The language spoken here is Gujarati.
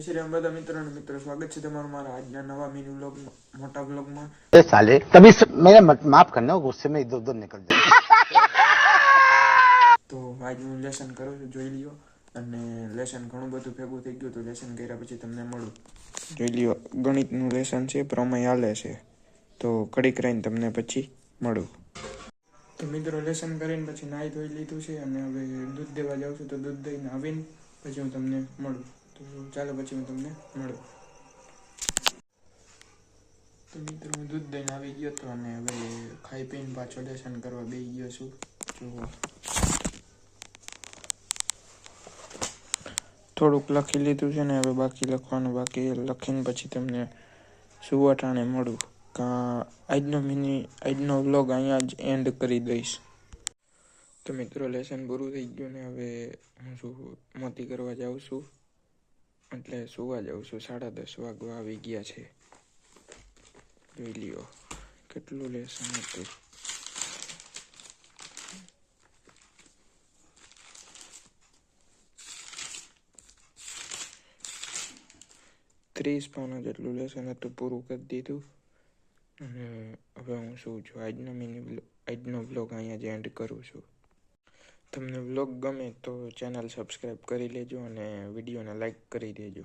જય શ્રી રામ બધા મિત્રો અને મિત્રો, સ્વાગત છે તમારું મારા આજના નવા મિની વ્લોગમાં, મોટા વ્લોગમાં। साले तभी मेरा माफ करना गुस्से में इधर उधर निकल जाए। તો આજનું લેસન કરું છું, જોઈ લ્યો। અને લેસન ઘણું બધું ભેગું થઈ ગયું, તો લેસન કર્યા પછી તમને મળું। જોઈ લ્યો, ગણિતનું લેસન છે, પ્રમેય હાલે છે, તો કડીક રહીને તમને પછી મળું। તો મિત્રો, લેસન કરીને પછી નાહી ધોઈ લીધું છે અને હવે દૂધ દેવા જાઉં છું, તો દૂધ દઈને આવીને પછી હું તમને મળું। તો ચાલો પછી હું તમને મળું। તો મિત્રો, હું દૂધ દઈને આવી ગયો હતો અને હવે ખાઈ પીને પાછો લેસન કરવા બેસી ગયો છું। જો થોડુંક લખી લીધું છે ને હવે બાકી લખવાનું બાકી, લખીને પછી તમને સુવાટાણે મળું। આજનો વ્લોગ અહીંયા જ એન્ડ કરી દઈશ। તો મિત્રો, લેસન પૂરું થઈ ગયું ને હવે હું મોતી કરવા જાઉં છું, એટલે સુવા જાઉં છું। 10:30 વાગવા આવી ગયા છે। જોઈ લ્યો કેટલું લેસન હતું। પાના જેટલું લેસન હતું, પૂરું કરી દીધું અને હવે હું શું છું આજનો વ્લોગ અહીંયા જ એન્ડ કરું છું। તમને વ્લોગ ગમે તો ચેનલ સબસ્ક્રાઈબ કરી લેજો અને વિડીયોને લાઈક કરી દેજો।